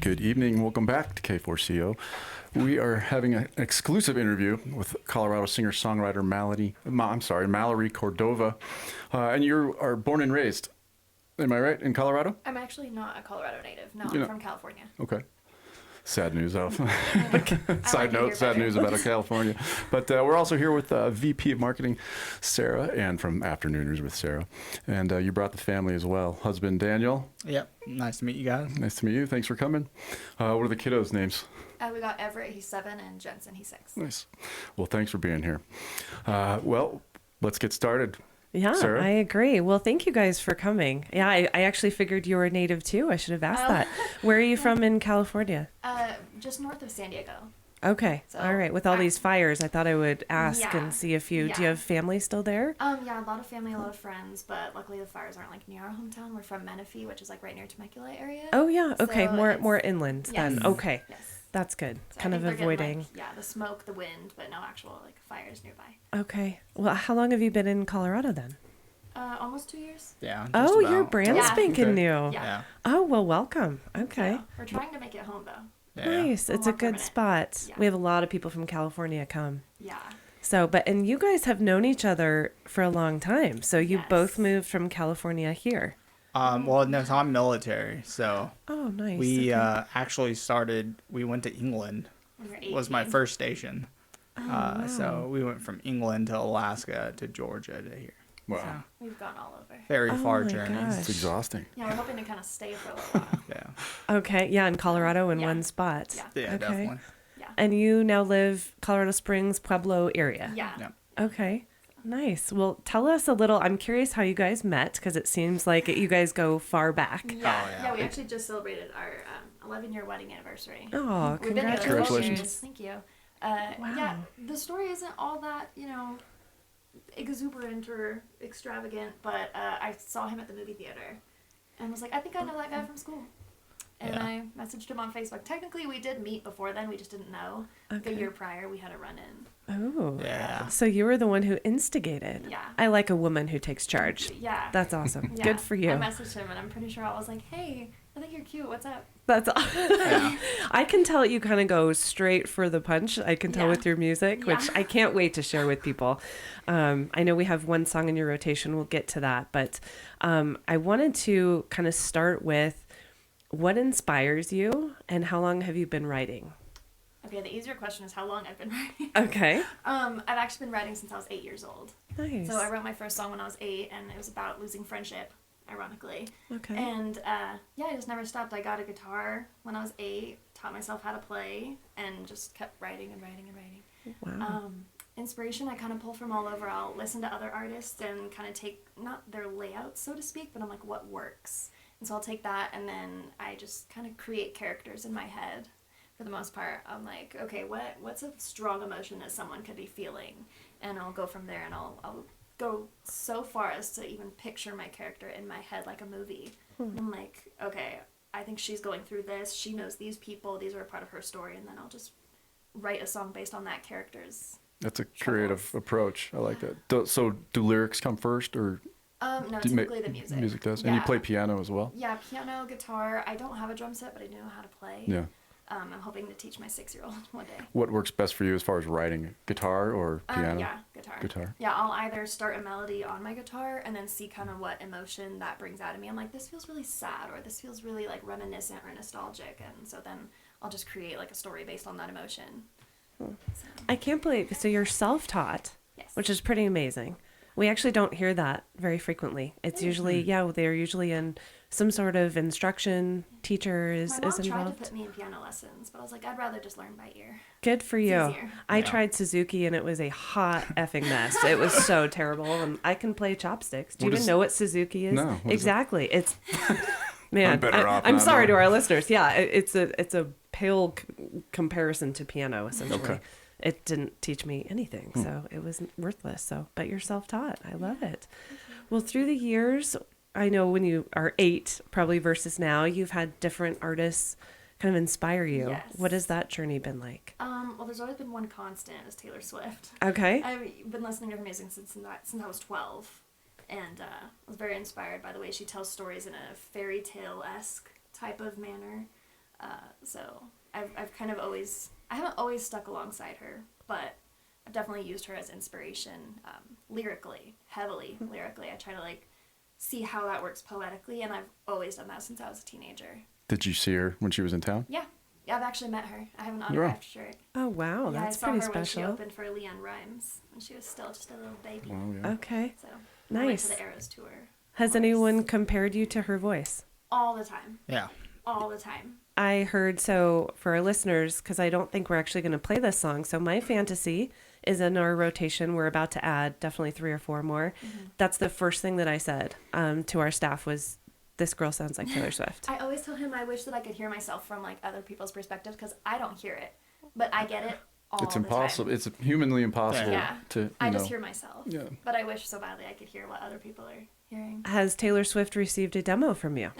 Good evening. Welcome back to K4CO. We are having an exclusive interview with Colorado singer-songwriter Mallorie Cordova. And you are born and raised, am I right, in Colorado? I'm actually not a Colorado native. No, You're I'm not? from California. Okay. Sad news, though. I Side like note, it sad here news better. about California. But we're also here with VP of Marketing, Sarah, and from Afternooners with Sarah. And you brought the family as well. Husband, Daniel. Yep. Nice to meet you guys. Nice to meet you. Thanks for coming. What are the kiddos' names? We got Everett, he's 7, and Jensen, he's 6. Nice. Well, thanks for being here. Well, let's get started. Yeah, Sarah? I agree. Well, thank you guys for coming. Yeah, I actually figured you were a native too. I should have asked that. Where are you from in California? Just north of San Diego. Okay. So, All right. With all these fires, I thought I would ask Yeah. and see if you, do you Yeah. have family still there? Yeah, a lot of family, a lot of friends, but luckily the fires aren't like near our hometown. We're from Menifee, which is like right near Temecula area. Oh, yeah. Okay. So more it's- inland Yes. then. Okay. Yes. That's good. So I Kind think of they're getting, avoiding. like, the smoke, the wind, but no actual like fires nearby. Okay. Well, how long have you been in Colorado then? Almost 2 years. Yeah. just Oh, you're about. brand Yeah. spanking Okay. new. Yeah. Yeah. Oh, well, welcome. Okay. So we're trying to make it home though. Yeah. Nice. It's More a good permanent. spot. Yeah. We have a lot of people from California come. Yeah. So, and you guys have known each other for a long time. So you Yes. both moved from California here. Well, no, so I'm military, so Oh, nice. we Okay. actually started. We went to England. When we were Was my 18. first station. wow. So we went from England to Alaska to Georgia to here. Wow. We've gone all over. Very Oh far my journey. gosh. It's exhausting. Yeah, we're hoping to kind of stay for a little while. Yeah. Okay. Yeah, in Colorado in Yeah. one spot. Yeah. Yeah, Okay. definitely. Yeah. And you now live Colorado Springs, Pueblo area. Yeah. Yeah. Okay. Nice. Well, tell us a little. I'm curious how you guys met because it seems like you guys go far back. Yeah. Oh, yeah. Yeah, we actually just celebrated our 11-year wedding anniversary. Oh, We've been together 12 Congratulations. years. Thank you. Wow. Yeah, the story isn't all that, exuberant or extravagant, but I saw him at the movie theater and was like, I think I know that guy from school. And Yeah. I messaged him on Facebook. Technically, we did meet before then. We just didn't know. Okay. The year prior, we had a run-in. Oh. Yeah. So you were the one who instigated. Yeah. I like a woman who takes charge. Yeah. That's awesome. Yeah. Good for you. I messaged him, and I'm pretty sure I was like, hey, I think you're cute. What's up? That's Yeah. I can tell you kind of go straight for the punch. I can tell Yeah. with your music, which Yeah. I can't wait to share with people. I know we have one song in your rotation. We'll get to that. But I wanted to kind of start with what inspires you and how long have you been writing? Okay, the easier question is how long I've been writing. Okay. I've actually been writing since I was 8 years old. Nice. So I wrote my first song when I was 8, and it was about losing friendship, ironically. Okay. And I just never stopped. I got a guitar when I was 8, taught myself how to play, and just kept writing and writing and writing. Wow. Inspiration I kind of pull from all over. I'll listen to other artists and kind of take, not their layouts, so to speak, but I'm like, what works? And so I'll take that, and then I just kind of create characters in my head. For the most part, I'm like, okay, what's a strong emotion that someone could be feeling? And I'll go from there, and I'll go so far as to even picture my character in my head like a movie. I'm like, okay, I think she's going through this. She knows these people. These are a part of her story, and then I'll just write a song based on that character's. That's a creative approach. I like that. So do lyrics come first, or No, do you typically the music. Music does, Yeah. and you play piano as well. Yeah, piano, guitar. I don't have a drum set, but I do know how to play. Yeah. I'm hoping to teach my 6-year-old one day. What works best for you as far as writing? Guitar or piano? Yeah, guitar. Guitar. Yeah, I'll either start a melody on my guitar and then see kind of what emotion that brings out of me. I'm like, this feels really sad, or this feels really like reminiscent or nostalgic, and so then I'll just create like a story based on that emotion. So, I can't believe, so you're self-taught, yes. which is pretty amazing. We actually don't hear that very frequently. It's usually, they're usually in some sort of instruction. Teacher is my mom tried to involved. put me in piano lessons, but I was like, I'd rather just learn by ear. Good for you. easier. I Yeah. tried Suzuki and it was a hot effing mess. It was so terrible. And I can play chopsticks. Do you What even is- know what Suzuki is? No, what is it? exactly. It's man. I'm better off I'm not sorry to knowing. our listeners. Yeah, it's a pale comparison to piano essentially. Okay. It didn't teach me anything, so it was worthless. So, but you're self-taught. I love it. Well, through the years, I know when you are 8, probably versus now, you've had different artists kind of inspire you. Yes. What has that journey been like? Well, there's always been one constant, is Taylor Swift. Okay. I've been listening to her music since I was 12, and I was very inspired by the way she tells stories in a fairy tale-esque type of manner. So I've kind of always, I haven't always stuck alongside her, but I've definitely used her as inspiration, lyrically, heavily lyrically. I try to like see how that works poetically, and I've always done that since I was a teenager. Did you see her when she was in town? Yeah. Yeah, I've actually met her. I have an autographed shirt. Oh, wow. Yeah, That's I saw pretty her when she special. opened for Leanne Rimes when she was still just a little baby. Wow, yeah. Okay. So I went Nice. to the Eras tour. Has anyone compared you to her voice? All the time. Yeah. All the time. I heard, so for our listeners, because I don't think we're actually going to play this song. So My Fantasy is in our rotation. We're about to add definitely 3 or 4 more. That's the first thing that I said to our staff was, this girl sounds like Taylor Swift. I always tell him I wish that I could hear myself from like other people's perspectives because I don't hear it, but I get it all It's the impossible. time. It's humanly impossible Yeah. to. I you just know. hear myself. Yeah. But I wish so badly I could hear what other people are hearing. Has Taylor Swift received a demo from you?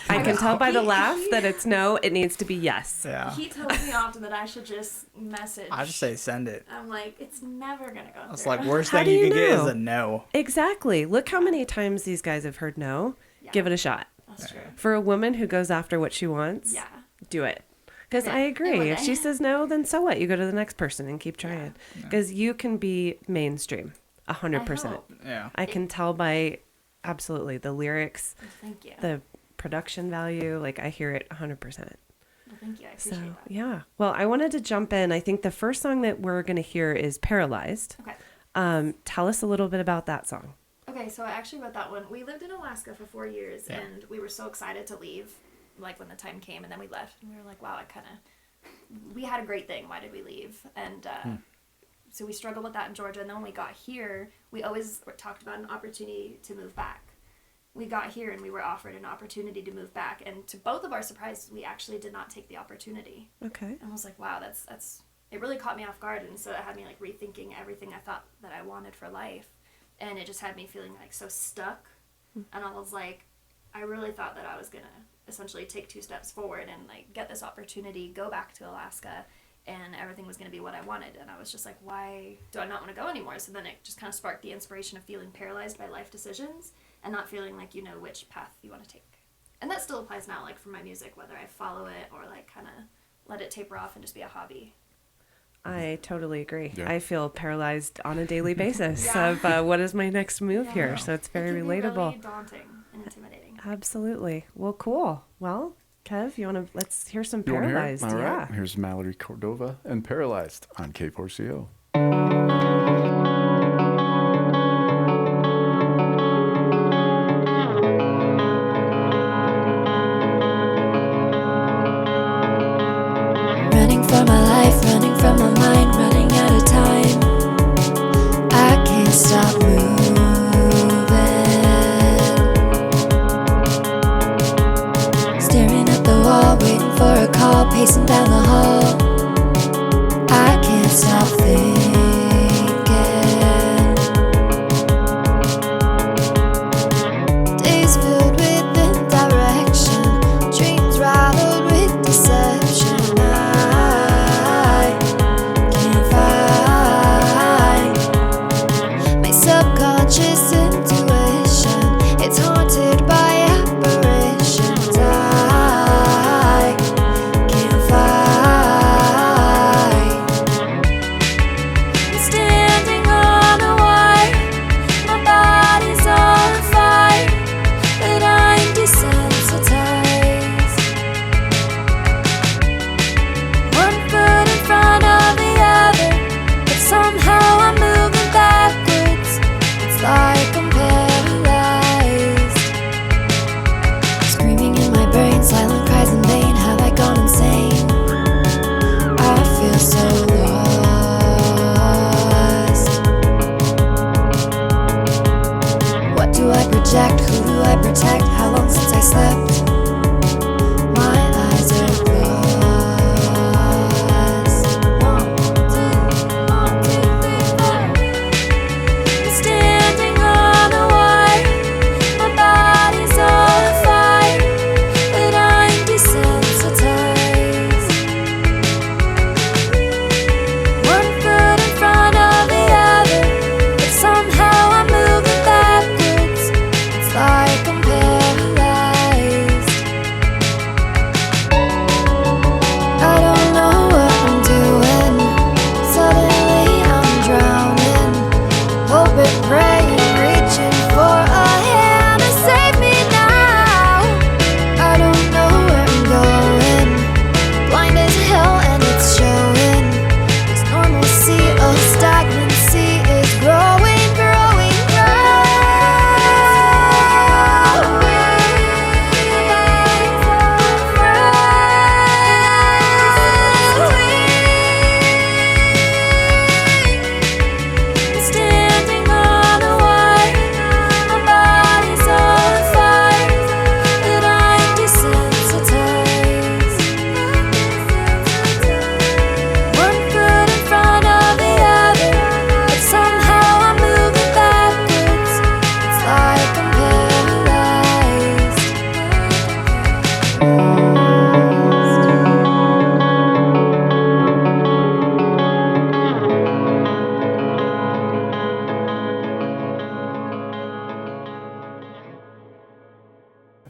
I can tell by the laugh that it's no, it needs to be yes. Yeah. He tells me often that I should just message. I just say send it. I'm like, it's never gonna go It's through. like worst How thing do you you could get is know? a no. Exactly. Look how many times these guys have heard no. Yeah. Give it a shot. That's true. For a woman who goes after what she wants, Yeah. do it. Because Yeah. I agree. And If she says no, then so what? You go to the next person and keep trying. Because you can be mainstream, 100%. hope. Yeah. I can tell by absolutely the lyrics, Thank you. the production value. Like I hear it 100%. Well, thank you. I So appreciate that. yeah. Well, I wanted to jump in. I think the first song that we're going to hear is Paralyzed. Okay. Tell us a little bit about that song. Okay, so I actually wrote that one. We lived in Alaska for 4 years, Yeah. and we were so excited to leave, like when the time came, and then we left, and we were like, wow, we had a great thing. Why did we leave? And so we struggled with that in Georgia, and then when we got here, we always talked about an opportunity to move back. We got here, and we were offered an opportunity to move back, and to both of our surprises, we actually did not take the opportunity. Okay. And I was like, wow, that's it really caught me off guard, and so it had me like rethinking everything I thought that I wanted for life, and it just had me feeling like so stuck. And I was like, I really thought that I was gonna essentially take 2 steps forward and like get this opportunity, go back to Alaska, and everything was gonna be what I wanted. And I was just like, why do I not want to go anymore? So then it just kind of sparked the inspiration of feeling paralyzed by life decisions and not feeling like you know which path you want to take. And that still applies now, like for my music, whether I follow it or like kind of let it taper off and just be a hobby. I totally agree. Yeah. I feel paralyzed on a daily basis Yeah. of what is my next move Yeah. here. So it's very It can be relatable. really daunting and intimidating. Absolutely. Well, cool. Well, Kev, let's hear some You want to hear it? Paralyzed. All Yeah. right. Here's Mallorie Cordova and Paralyzed on K4CO. Running for my life, running from my mind, running out of time. I can't stop moving. Staring at the wall, waiting for a call, pacing down the hall. I can't stop thinking. Days filled with indirection, dreams rattled with deception. I can't find my subconscious intuition. It's haunted by apparitions. I can't find. I'm standing on a wire. My body's on fire, but I'm desensitized. One foot in front of the other, but somehow I'm moving backwards. It's like I'm paralyzed. Screaming in my brain, silent cries in vain. Have I gone insane? I feel so lost. What do I project? Who do I protect? How long since I slept? My eyes are closed. 1, 2, 3, 4. Standing on a wire. My body's on fire, but I'm desensitized. One foot in front of the other, but somehow I'm moving backwards. It's like I'm paralyzed.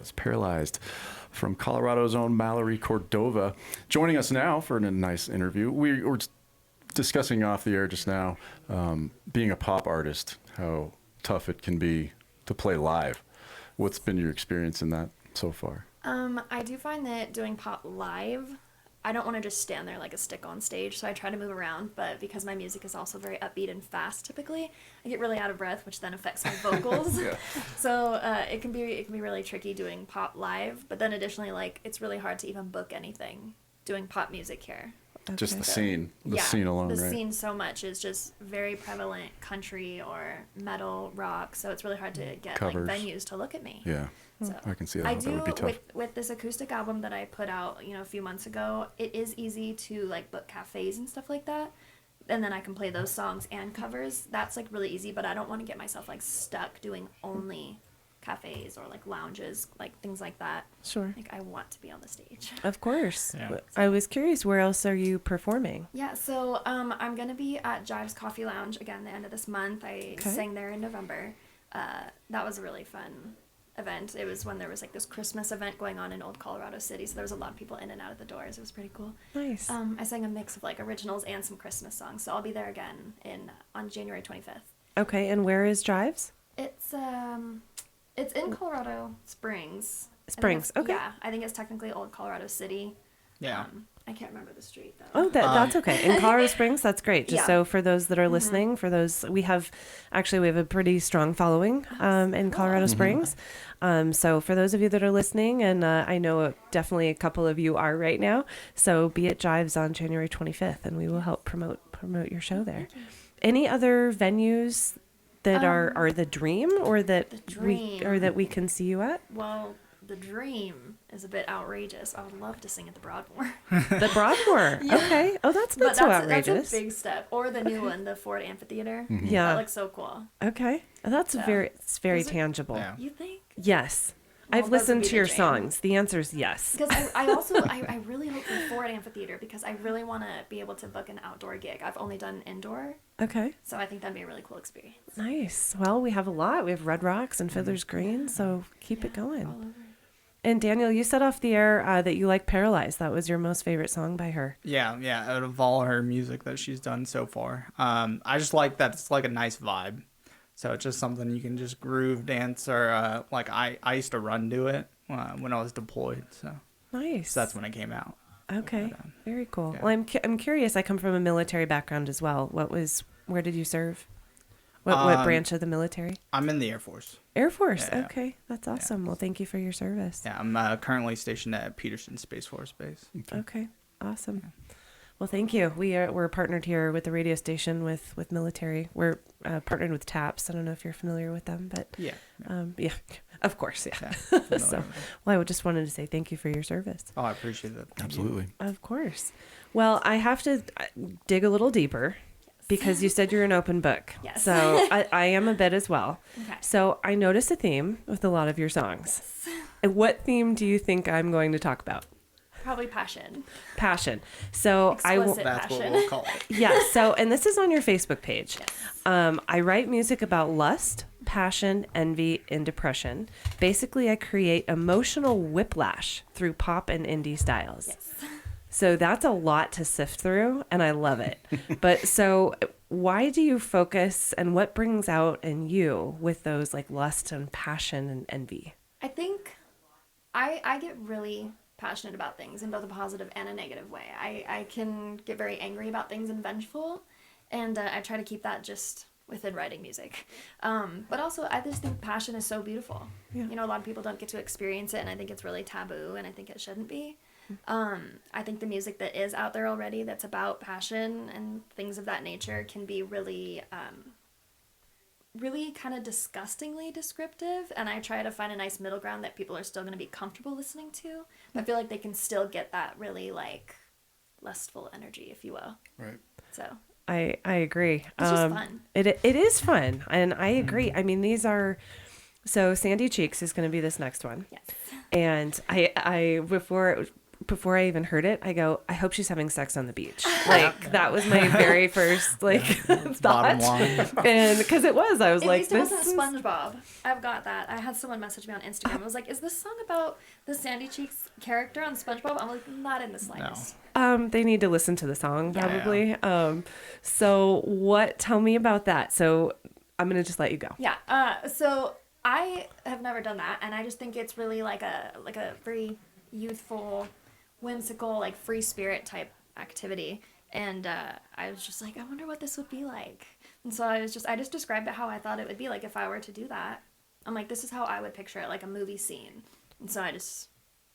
It's Paralyzed from Colorado's own Mallorie Cordova. Joining us now for a nice interview. We were discussing off the air just now, being a pop artist, how tough it can be to play live. What's been your experience in that so far? I do find that doing pop live, I don't want to just stand there like a stick on stage, so I try to move around, but because my music is also very upbeat and fast typically, I get really out of breath, which then affects my vocals. Yeah. So it can be really tricky doing pop live, but then additionally, like, it's really hard to even book anything doing pop music here. Just the Okay. scene alone, the right? scene so much is just very prevalent country or metal rock, so it's really hard to get Covers. like venues to look at me. Yeah, So I can see that. I That do would be tough. with this acoustic album that I put out, a few months ago. It is easy to like book cafes and stuff like that, and then I can play those songs and covers. That's like really easy, but I don't want to get myself like stuck doing only cafes or like lounges, like things like that. Sure. Like I want to be on the stage. Of course. Yeah. I was curious, where else are you performing? Yeah, so I'm gonna be at Jive's Coffee Lounge again the end of this month. I Okay. sang there in November. That was a really fun event. It was when there was like this Christmas event going on in Old Colorado City, so there was a lot of people in and out of the doors. It was pretty cool. Nice. I sang a mix of like originals and some Christmas songs, so I'll be there again on January 25th. Okay, and where is Drives? It's in Colorado Springs. Springs, I think okay. Yeah, I think it's technically Old Colorado City. Yeah. I can't remember the street though. Oh, that's okay. In Colorado Springs, that's great. Just Yeah. so for those that are listening, we have a pretty strong following in Colorado Springs. So for those of you that are listening, and I know definitely a couple of you are right now, so be at Jives on January 25th, and we will help promote your show there. Any other venues that are the dream, or that we can see you at? Well, the dream is a bit outrageous. I would love to sing at the Broadmoor. The Broadmoor. Okay. Oh, that's not But so that's outrageous. a big step. Or the new one, the Ford Amphitheater. Yeah. That looks so cool. Okay. That's So, it's very is it- tangible. Yeah. You think? Yes. Well, I've those would listened be to the your dream. songs. The answer is yes. Because I also I really hope for Ford Amphitheater because I really want to be able to book an outdoor gig. I've only done indoor, Okay. so I think that'd be a really cool experience. Nice. Well, we have a lot. We have Red Rocks and Fiddler's Green, so keep it All going. over. And Daniel, you said off the air that you like Paralyzed. That was your most favorite song by her. Yeah, out of all her music that she's done so far. I just like that it's like a nice vibe. So it's just something you can just groove, dance, or like I used to run to it when I was deployed. So Nice. that's when it came out. Okay. But, Very cool. yeah. Well, I'm curious. I come from a military background as well. Where did you serve? What branch of the military? I'm in the Air Force. Air Force. Yeah. Okay. That's awesome. Well, thank you for your service. Yeah, I'm currently stationed at Peterson Space Force Base. Okay. Awesome. Well, thank you. We're partnered here with the radio station with military. We're partnered with TAPS. I don't know if you're familiar with them, but Yeah. yeah, of course, yeah. Yeah, familiar So, with it. well, I just wanted to say thank you for your service. Oh, I appreciate that. Thank you. Absolutely. Of course. Well, I have to dig a little deeper because you said you're an open book. Yes. So I am a bit as well. Okay. So I noticed a theme with a lot of your songs. And what theme do you think I'm going to talk about? Probably passion. Passion. So I will. Explicit. That's what Passion. we'll call it. Yeah. So, and this is on your Facebook page. Yes. I write music about lust, passion, envy, and depression. Basically, I create emotional whiplash through pop and indie styles. Yes. So that's a lot to sift through, and I love it. But so why do you focus, and what brings out in you with those like lust and passion and envy? I think I get really passionate about things in both a positive and a negative way. I can get very angry about things and vengeful, and I try to keep that just within writing music. But also, I just think passion is so beautiful. Yeah. A lot of people don't get to experience it, and I think it's really taboo, and I think it shouldn't be. I think the music that is out there already that's about passion and things of that nature can be really really kind of disgustingly descriptive, and I try to find a nice middle ground that people are still going to be comfortable listening to. I feel like they can still get that really like lustful energy, if you will. Right. So I agree. It's just fun. It is fun, and I agree. I mean, these are. So Sandy Cheeks is going to be this next one. yes. And I before before I even heard it, I go, I hope she's having sex on the beach. Like that was my very first thought. Bottom line. And because it was, I was At like, least it this wasn't is... SpongeBob. I've got that. I had someone message me on Instagram. I was like, is this song about the Sandy Cheeks character on SpongeBob? I'm like, not in the slightest. They need to listen to the song Yeah. probably. So tell me about that. So I'm going to just let you go. Yeah. So I have never done that, and I just think it's really like a very youthful, whimsical, like free spirit type activity. And I was just like, I wonder what this would be like. And so I just described it how I thought it would be like if I were to do that. I'm like, this is how I would picture it, like a movie scene. And so I just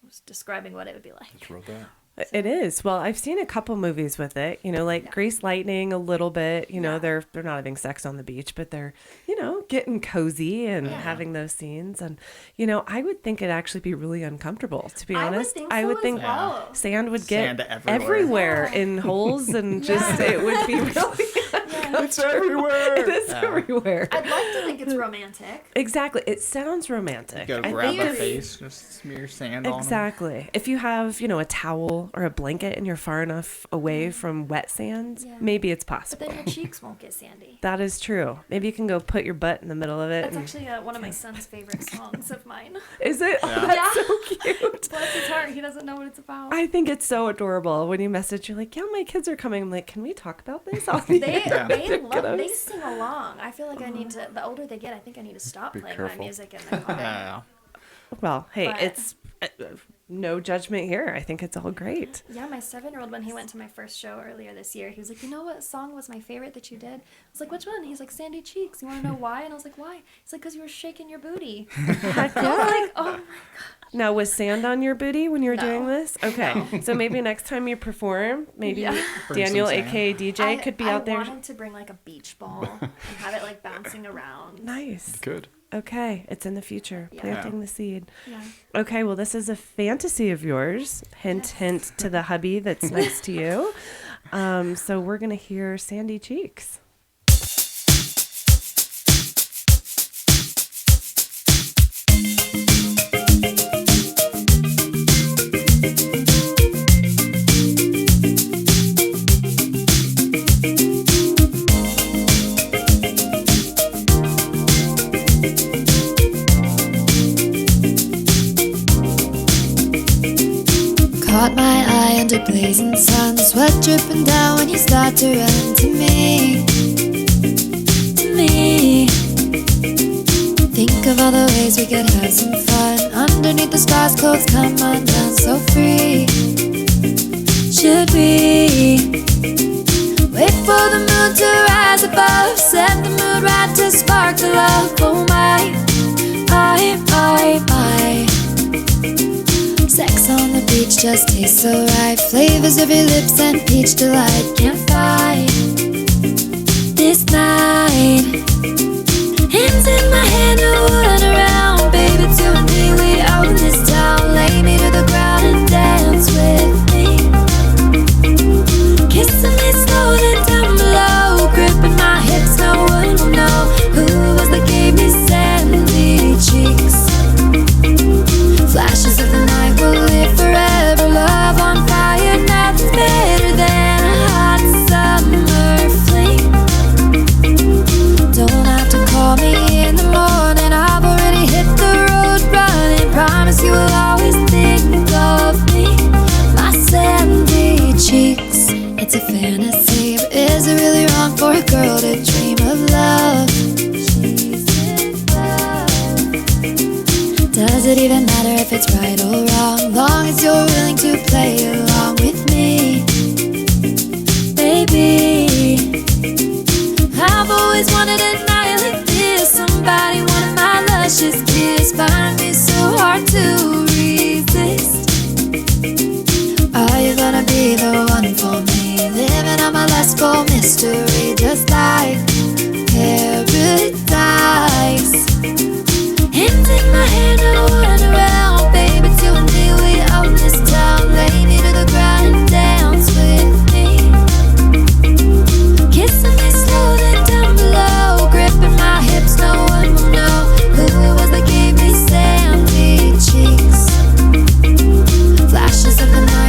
was describing what it would be like. Just wrote that. It is. Well, I've seen a couple movies with it, like Yeah. Grease Lightning a little bit, Yeah. they're not having sex on the beach, but they're, getting cozy and Yeah. having those scenes. And, I would think it'd actually be really uncomfortable, to be I would honest. think I so would as think well. sand would get Sand everywhere. Yeah. in holes and just, Yeah. it would be really, It's everywhere. it is Yeah. everywhere. I'd like to think it's romantic. Exactly. It sounds romantic. Go I grab think a if- face, just smear sand on 'em. Exactly. If you have, a towel or a blanket and you're far enough away from wet sand, Yeah. maybe it's But possible. then your cheeks won't get sandy. That is true. Maybe you can go put your butt in the middle of it. That's and- actually one of my son's favorite songs of mine. Is it? Oh, Yeah. that's Yeah. so cute. Bless his heart, he doesn't know what it's about. I think it's so adorable when you message. You're like, yeah, my kids are coming. I'm like, can we talk about this? On the They air?" they sing along. I feel like I need to. The older they get, I think I need to stop Be playing careful. my music in the car. Yeah. Well, hey, But- it's no judgment here. I think it's all great. Yeah, my 7-year-old, when he went to my first show earlier this year, he was like, you know what song was my favorite that you did? I was like, which one? He's like, Sandy Cheeks. You want to know why? And I was like, why? He's like, because you were shaking your booty. Heck I yeah. was like, oh my Now, was sand on your booty when you were No. doing this? Okay. So maybe next time you perform, maybe Yeah. Bring Daniel, some sand. aka DJ, could be out there. I wanted to bring like a beach ball and have it like bouncing around. Nice. Good. Okay. It's in the future. Yeah. Planting the seed. Yeah. Okay, well, this is a fantasy of yours. Hint, hint to the hubby that's next to you. So we're going to hear Sandy Cheeks. Caught my eye under blazing sun, sweat dripping down when you start to run to me. To me. Think of all the ways we could have some fun. Underneath the stars, clothes come undone, so free. Should we wait for the moon to rise above, set the mood right to spark the love? Oh my, my. Sex on the beach just tastes so right. Flavors of your lips and peach delight. Can't fight this night. Hands in my hand, no one around. Baby, to me, we own this town. Lay me to the ground and dance with me. Kissing me slow, then down below. Gripping my hips, no one will know who it was that gave me sandy cheeks. Flashes of the night will live forever. Love on fire, nothing's better than a hot summer fling. Don't have to call me in the morning, I've already hit the road running. Promise you will always think of me, my sandy cheeks. It's a fantasy, but is it really wrong for a girl to dream of love? She's in love. Does it even matter if it's right or wrong, long as you're willing to play along with me, baby? I've always wanted a night like this. Somebody wanted my luscious kiss. Find me so hard to resist. Are you gonna be the one for me? Living on my last full mystery, just like paradise. Hands in my hand, no one around. Baby, to me, we own this town. Lay me to the ground and dance with me. Kissing me slow, then down below. Gripping my hips, no one will know who it was that gave me sandy cheeks. Flashes of the night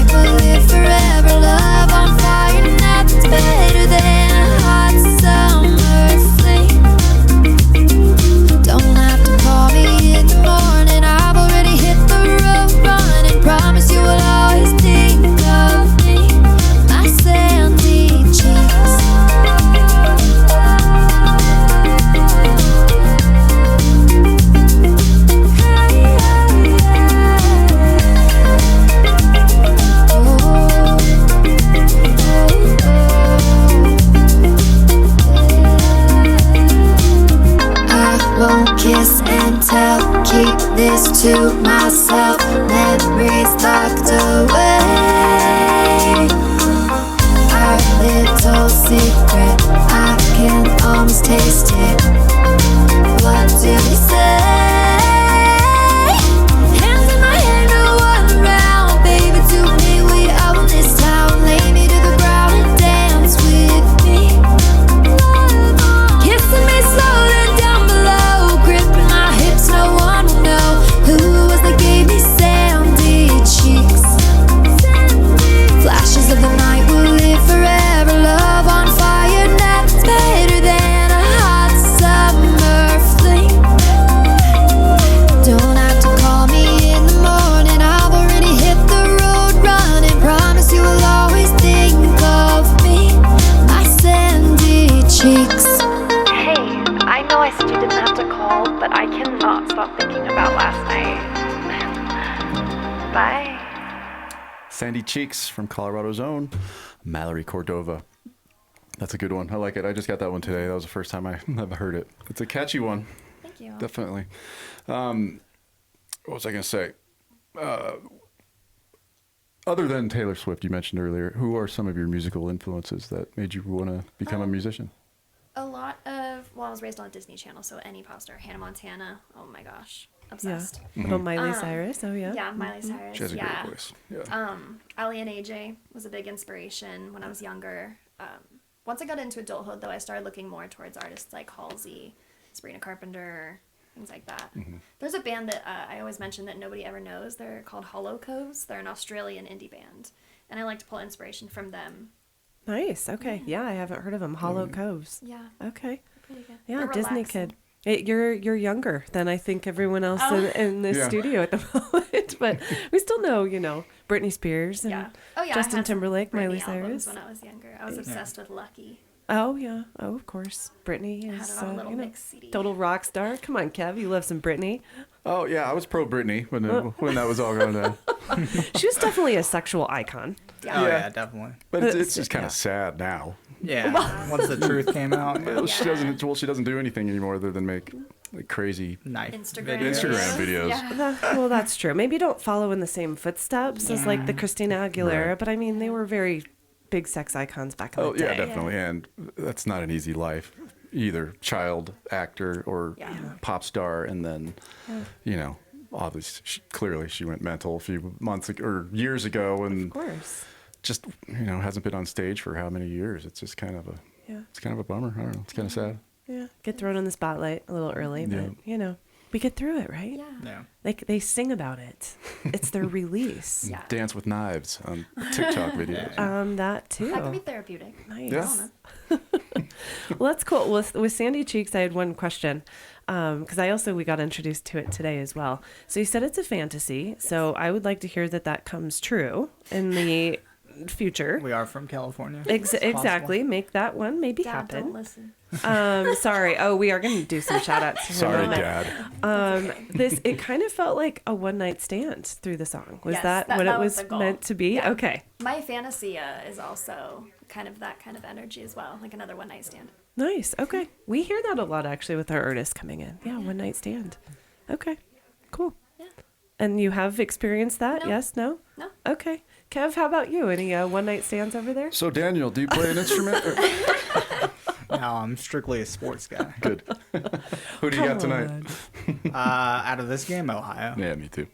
keep this to myself. Memories locked away. Our little secret, I can almost taste it. What do we say? Hands in my hair, no one around. Baby, to me, we own this town. Lay me to the ground and dance with me. Kissing me slow, then down below. Gripping my hips, no one will know. Who was that gave me sandy cheeks? Flashes of the night will live forever. Love on fire, that's better than a hot summer fling. Don't have to call me in the morning, I've already hit the road running. Promise you will always think of me, my sandy cheeks. Hey, I know I said you didn't have to call, but I cannot stop thinking about last night. Bye. Sandy Cheeks from Colorado's own Mallorie Cordova. That's a good one. I like it. I just got that one today. That was the first time I've heard it. It's a catchy one. Thank you. Definitely. What was I going to say? Other than Taylor Swift, you mentioned earlier, who are some of your musical influences that made you want to become a musician? A lot of, well, I was raised on a Disney Channel, so any pop star, Hannah Montana. Oh my gosh, obsessed. Little Miley Cyrus. Oh yeah. Yeah, Miley Cyrus. She has a yeah. great voice. Yeah. Ali and AJ was a big inspiration when I was younger. Once I got into adulthood, though, I started looking more towards artists like Halsey, Sabrina Carpenter, things like that. There's a band that I always mention that nobody ever knows. They're called Hollow Coves. They're an Australian indie band, and I like to pull inspiration from them. Nice. Okay. Yeah, I haven't heard of them. Hollow Coves. Yeah, Okay. pretty good. Yeah, They're Disney relaxing. kid. You're younger than I think everyone else Oh. in this Yeah. studio at the moment, but we still know, Britney Spears and Yeah. Oh yeah. I Justin had some Timberlake, Britney Miley albums Cyrus. when I was younger. I was obsessed with Lucky. Oh yeah. Oh, of course. Britney I had is it on a little mix CD. total rock star. Come on, Kev, you love some Britney. Oh, yeah. I was pro Britney when that was all going down. She was definitely a sexual icon. Oh yeah, definitely. But it's just kind of sad now. Yeah. Once the truth came out, Well, she doesn't do anything anymore other than make like crazy knife Instagram videos. Instagram videos. Yeah. Well, that's true. Maybe you don't follow in the same footsteps as like the Christina Aguilera, Right. but I mean, they were very big sex icons back in Oh, the day. yeah, definitely. And that's not an easy life either. Child actor or Yeah. pop star. And then, obviously, clearly she went mental a few months or years ago and Of course. just, hasn't been on stage for how many years. It's just kind of a bummer. I don't know. It's kind of sad. Yeah. Get thrown in the spotlight a little early, but we get through it, right? Yeah. Yeah. They sing about it. It's their release. Yeah. Dance with knives on TikTok videos. That too. That can be therapeutic. Nice. Yeah. I don't know. Well, that's cool. With Sandy Cheeks, I had one question because we got introduced to it today as well. So you said it's a fantasy. So I would like to hear that comes true in the future. We are from California. Exactly. Make that one maybe Dad, don't happen. listen. Sorry. Oh, we are going to do some shout outs. Sorry, Dad. It kind of felt like a one night stand through the song. Was Yes, that that what it was was the goal. meant to be? Yeah. Okay. My fantasy is also kind of that kind of energy as well, like another one night stand. Nice. Okay. We hear that a lot actually with our artists coming in. Yeah, one night stand. Okay. Cool. Yeah. And you have experienced that? No. Yes? No? No. Okay. Kev, how about you? Any one night stands over there? So, Daniel, do you play an instrument? No, I'm strictly a sports guy. Good. Who do you got tonight? Out of this game, Ohio. Yeah, me too.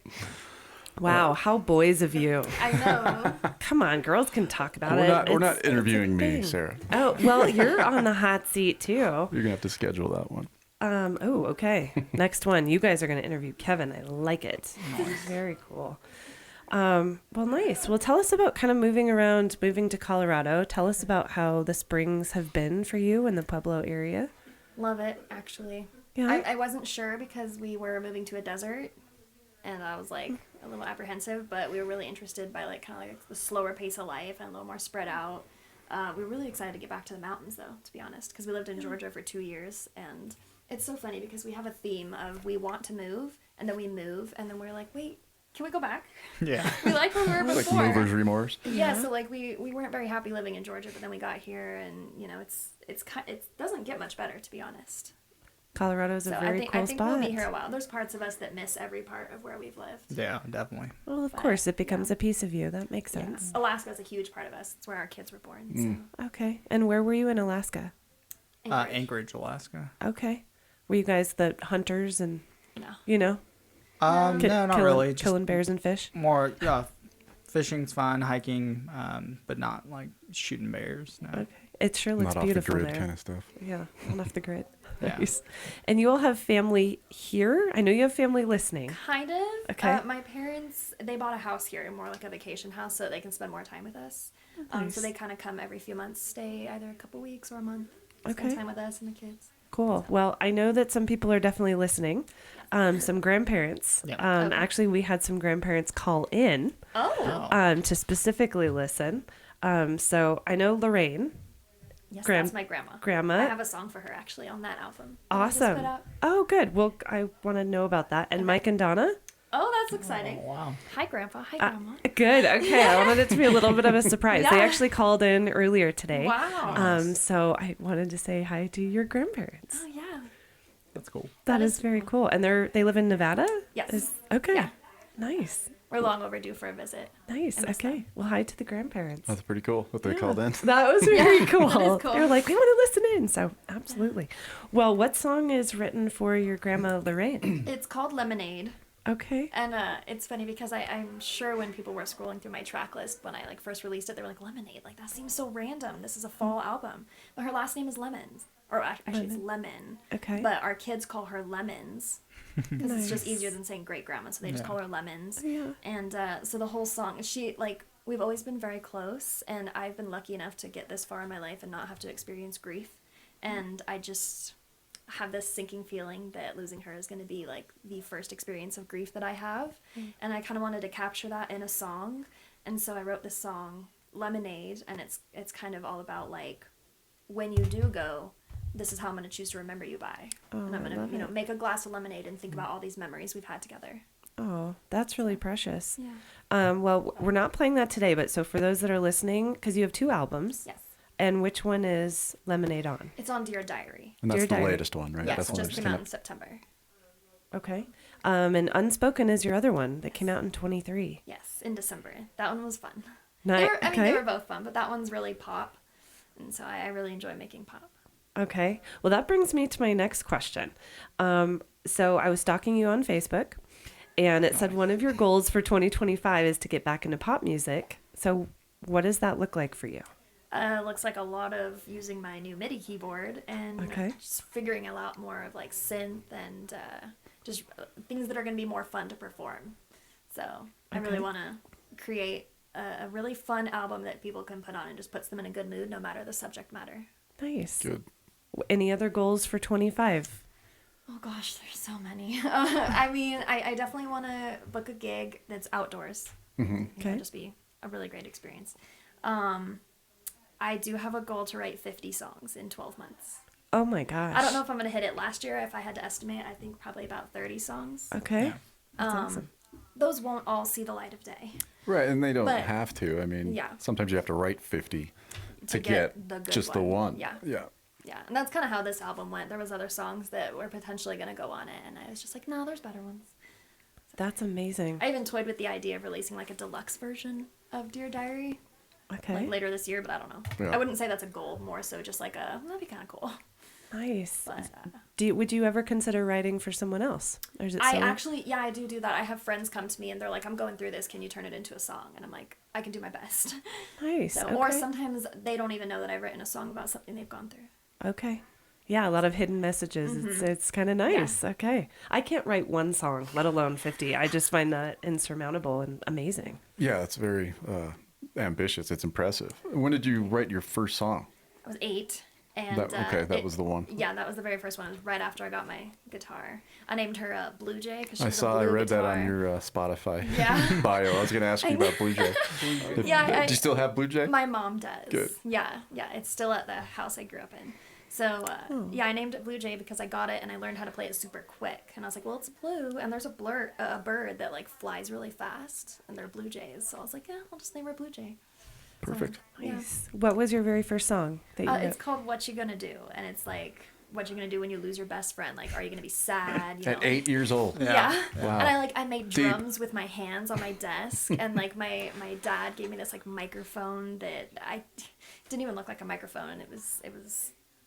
Wow, how boys of you. I know. Come on, girls can talk about We're it. not It's a interviewing me, thing. Sarah. Oh, well, you're on the hot seat too. You're going to have to schedule that one. Okay. Next one. You guys are going to interview Kevin. I like it. Very cool. Well, nice. Well, tell us about kind of moving to Colorado. Tell us about how the springs have been for you in the Pueblo area. Love it, actually. Yeah. I wasn't sure because we were moving to a desert, and I was like a little apprehensive, but we were really interested by like kind of like the slower pace of life and a little more spread out. We were really excited to get back to the mountains, though, to be honest, because we lived in Georgia for 2 years, and it's so funny because we have a theme of we want to move, and then we move, and then we're like, wait, can we go back? Yeah. We like where we were Like before. mover's remorse. Yeah, so like we weren't very happy living in Georgia, but then we got here, and it doesn't get much better, to be honest. Colorado's a So very I cool think spot. we'll be here a while. There's parts of us that miss every part of where we've lived. Yeah, definitely. Well, of But, course, it becomes yeah. a piece of you. That makes Yeah. sense. Alaska's a huge part of us. It's where our kids were born. So. Okay. And where were you in Alaska? Anchorage, Alaska. Okay. Were you guys the hunters and, No. you know, No, not really. Just killing bears and fish? more, yeah, fishing's fun, hiking, but not like shooting bears. No. Okay. It sure looks Not off the beautiful grid there. kind of stuff. Yeah, not off the grid. Yeah. Nice. And you all have family here? I know you have family listening. Kind of. Okay. My parents, they bought a house here, more like a vacation house, so they can spend more time with us. Nice. So they kind of come every few months, stay either a couple weeks or a month, Okay. spend time with us and the kids. Cool. Well, I know that some people are definitely listening. Some grandparents. Yeah. Okay. Actually, we had some grandparents call in Oh. to specifically listen. So I know Lorraine, Yes, Gran- that's my grandma. grandma. I have a song for her actually on that album. that I just Awesome. put out. Oh, good. Well, I want to know about that. And Mike and Donna? Oh, that's exciting. Oh, wow. Hi, Grandpa. Hi, Grandma. Good. Okay. I wanted it to be a little bit of a surprise. They Yeah. actually called in earlier today. Wow. So I wanted to say hi to your grandparents. Oh, yeah. That's cool. That is is very cool. And they live in Nevada? Yes. Okay. Yeah. Nice. We're long overdue for a visit. Nice. I miss Okay. them. Well, hi to the grandparents. That's pretty cool that they called in. That was very cool. that is cool. They were like, we want to listen in. So, absolutely. Well, what song is written for your grandma Lorraine? It's called Lemonade. Okay. And it's funny because I'm sure when people were scrolling through my track list when I first released it, they were like, Lemonade, like that seems so random. This is a fall album. But her last name is Lemons. Or actually it's Lemon. Okay. But our kids call her Lemons. Because it's just Nice. easier than saying great grandma, so they just Yeah. call her Lemons. Yeah. And so the whole song, we've always been very close, and I've been lucky enough to get this far in my life and not have to experience grief. And I just have this sinking feeling that losing her is going to be like the first experience of grief that I have. And I kind of wanted to capture that in a song. And so I wrote this song, Lemonade, and it's kind of all about like, when you do go, this is how I'm going to choose to remember you by. Oh, And I'm I going love to, it. make a glass of lemonade and think about all these memories we've had together. Oh, that's really precious. Yeah. Well, we're not playing that today, but so for those that are listening, because you have 2 albums. Yes. And which one is Lemonade on? It's on Dear Diary. And that's Dear the Diary. latest one, right? Yes, That's the one just that came came out out. in September. Okay. And Unspoken is your other one that came out in 23. Yes, in December. That one was fun. Nice. They were both fun, but that one's really pop. And so I really enjoy making pop. Okay. Well, that brings me to my next question. So I was stalking you on Facebook, and it said one of your goals for 2025 is to get back into pop music. So what does that look like for you? Looks like a lot of using my new MIDI keyboard and Okay. just figuring a lot more of like synth and just things that are going to be more fun to perform. So I really Okay. want to create a really fun album that people can put on and just puts them in a good mood no matter the subject matter. Nice. Good. Any other goals for 25? Oh gosh, there's so many. I mean, I definitely want to book a gig that's outdoors. Mm-hmm. It'll Okay. just be a really great experience. I do have a goal to write 50 songs in 12 months. Oh my gosh. I don't know if I'm going to hit it last year. If I had to estimate, I think probably about 30 songs. Okay. Yeah. That's awesome. Those won't all see the light of day. Right, and they don't But- have to. I mean, Yeah. sometimes you have to write 50 to get the good just the one. Yeah. Yeah. Yeah. And that's kind of how this album went. There was other songs that were potentially going to go on it. And I was just like, no, there's better ones. That's amazing. I even toyed with the idea of releasing like a deluxe version of Dear Diary. Okay. Like later this year, but I don't know. Yeah. I wouldn't say that's a goal, more so just like that'd be kind of cool. Nice. But Would you ever consider writing for someone else? Or is it I solo? actually, yeah, I do that. I have friends come to me and they're like, I'm going through this. Can you turn it into a song? And I'm like, I can do my best. Nice. So, okay. Or sometimes they don't even know that I've written a song about something they've gone through. Okay. Yeah, a lot of hidden messages. It's kind of nice. Okay. I can't write one song, let alone 50. I just find that insurmountable and amazing. Yeah, it's very ambitious. It's impressive. When did you write your first song? I was 8. And That was the one. Yeah, that was the very first one. It was right after I got my guitar. I named her Blue Jay because she I was saw. a I blue read guitar. that on your Spotify Yeah. bio. I was going to ask you about Blue Jay. Yeah, Do you still have Blue Jay? My mom does. Good. Yeah, it's still at the house I grew up in. So, yeah, I named it Blue Jay because I got it and I learned how to play it super quick. And I was like, well, it's blue and there's a bird that like flies really fast and they're blue jays. So I was like, yeah, I'll just name her Blue Jay. Perfect. Yeah. Nice. What was your very first song that you wrote? It's called What You Gonna Do, and it's like what you're gonna do when you lose your best friend. Like, are you gonna be sad? You know? At 8 years old. Yeah. Wow. And I made Deep. drums with my hands on my desk, and like my dad gave me this like microphone that I didn't even look like a microphone, and it was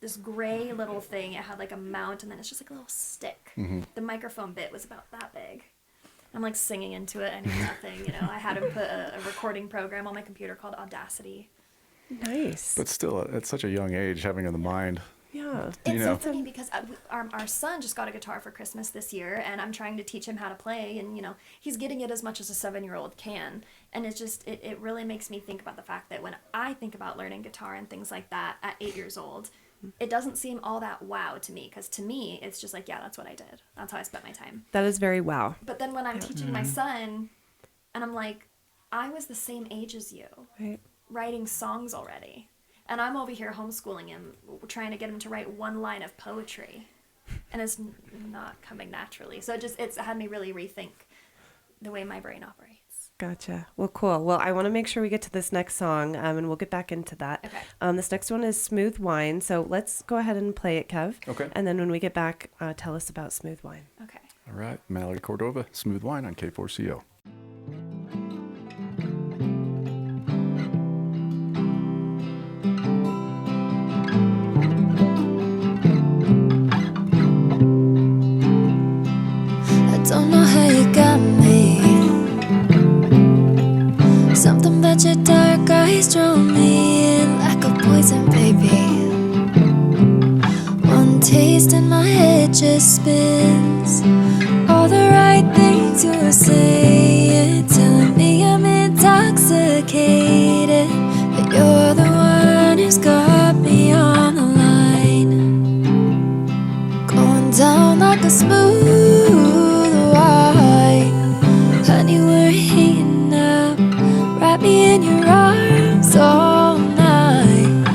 this gray little thing. It had like a mount, and then it's just like a little stick. The microphone bit was about that big. I'm like singing into it. I knew nothing, you know. I had to put a recording program on my computer called Audacity. Nice. But still, at such a young age, having in the mind. Yeah. It's know. so funny because our son just got a guitar for Christmas this year, and I'm trying to teach him how to play, and you know, he's getting it as much as a 7-year-old can, and it's just it really makes me think about the fact that when I think about learning guitar and things like that at 8 years old, it doesn't seem all that wow to me, because to me it's just like, yeah, that's what I did, that's how I spent my time. That is very wow. But then when I'm teaching my son, and I'm like, I was the same age as you, Right. writing songs already. And I'm over here homeschooling him, trying to get him to write one line of poetry. And it's not coming naturally. So it's had me really rethink the way my brain operates. Gotcha. Well, cool. Well, I want to make sure we get to this next song, and we'll get back into that. Okay. This next one is Smooth Wine. So let's go ahead and play it, Kev. Okay. And then when we get back, tell us about Smooth Wine. Okay. All right. Mallorie Cordova, Smooth Wine on K4CO. I don't know how you got me. Something about your dark eyes drew me in like a poison, baby. One taste and my head just spins. All the right things you were saying, telling me I'm intoxicated, but you're the one who's got me on the line. Going down like a smooth wine. Honey, we're heating up. Wrap me in your arms all night.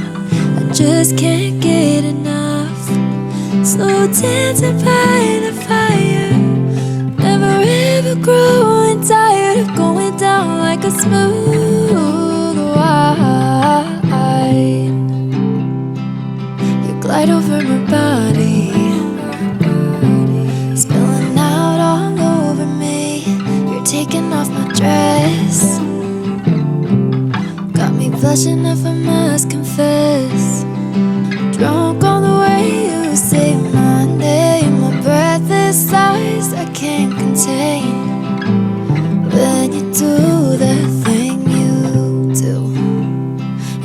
I just can't get enough. Slow dancing by the fire. Never ever growing tired of going down like a smooth wine. You glide over my body, spilling out all over me. You're taking off my dress, got me blushing if I must confess. Drunk on the way you say my name, my breathless eyes I can't contain. When you do the thing you do,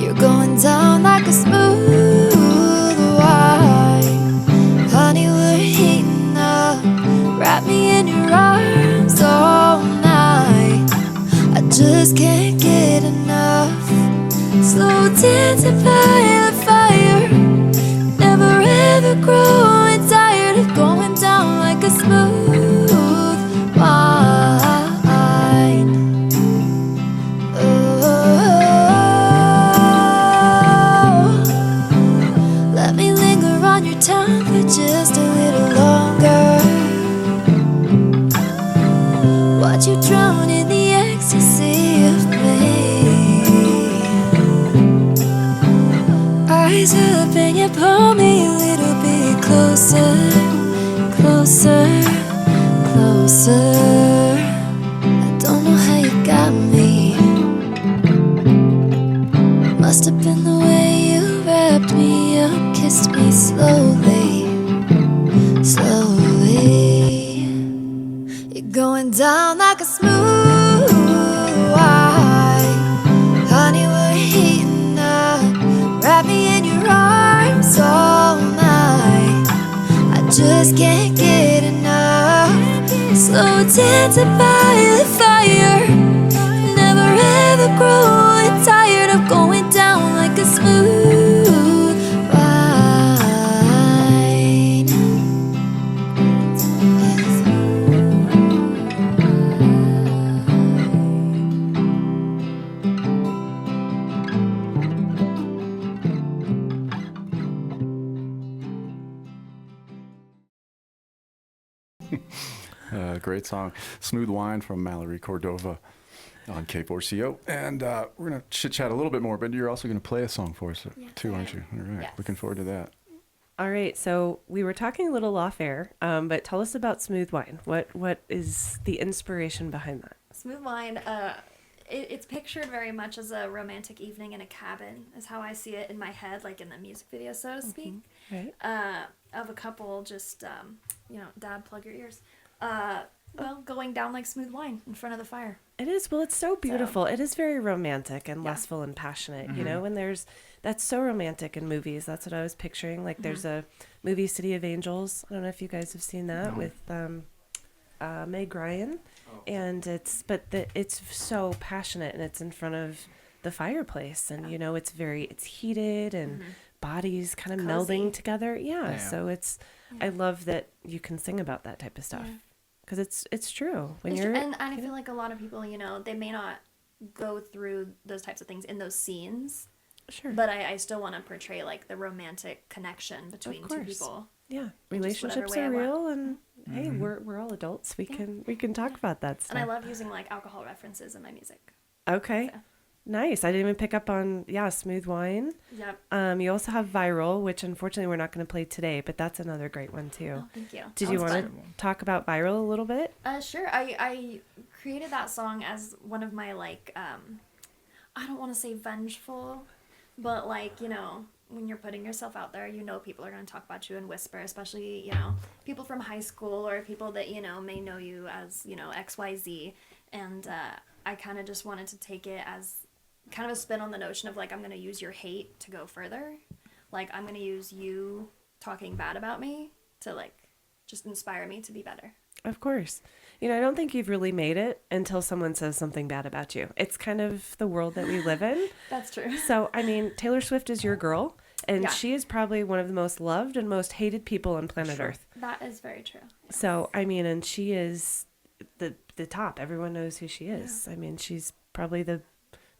you're going down like a smooth wine. Honey, we're heating up. Wrap me in your arms all night. I just can't get enough. Slow dancing by the fire. Never ever growing tired of going down like a smooth wine. Oh, let me linger on your tongue for just a little longer. Watch you drown in the ecstasy of me. Eyes up and you pull me a little bit closer, closer, closer. I don't know how you got me. Must have been the way you wrapped me up, kissed me slowly, slowly. You're going down like a smooth wine. Honey, we're heating up. Wrap me in your arms all night. I just can't get enough. Slow dancing by the fire. Never ever growing tired of going down like a smooth wine. Great song. Smooth Wine from Mallorie Cordova on K4CO. And we're going to chit-chat a little bit more, but you're also going to play a song for us, Yes, too, I aren't am. you? All right. Yes. Looking forward to that. All right, so we were talking a little off air, but tell us about Smooth Wine. What is the inspiration behind that? Smooth Wine, it's pictured very much as a romantic evening in a cabin, is how I see it in my head, like in the music video, so to speak. Right. Of a couple just, Dad, plug your ears. Going down like smooth wine in front of the fire. It is. Well, it's so beautiful. It is very romantic and lustful and passionate, you know, and that's so romantic in movies. That's what I was picturing. Like there's a movie, City of Angels. I don't know if you guys have seen that with Meg Ryan. And it's so passionate, and it's in front of the fireplace, and you know, it's heated and bodies kind of melding together. Yeah. So I love that you can sing about that type of stuff. Because it's true. And I feel like a lot of people, they may not go through those types of things in those scenes. Sure. But I still want to portray like the romantic connection between two people. Yeah, relationships are real, and hey, we're all adults. We can talk about that stuff. And I love using like alcohol references in my music. Okay. So. Nice. I didn't even pick up on Smooth Wine. Yep. You also have Viral, which unfortunately we're not going to play today, but that's another great one too. Oh, thank you. Did you want to talk about Viral a little bit? Sure. I created that song as one of my like I don't want to say vengeful, but like, when you're putting yourself out there, people are going to talk about you and whisper, especially, people from high school or people that, may know you as, XYZ. And I kind of just wanted to take it as kind of a spin on the notion of like, I'm going to use your hate to go further. Like, I'm going to use you talking bad about me to like just inspire me to be better. Of course. I don't think you've really made it until someone says something bad about you. It's kind of the world that we live in. That's true. So, Taylor Swift is your girl, and she is probably one of the most loved and most hated people on planet Earth. That is very true. So, and she is the top. Everyone knows who she is. Yeah. She's probably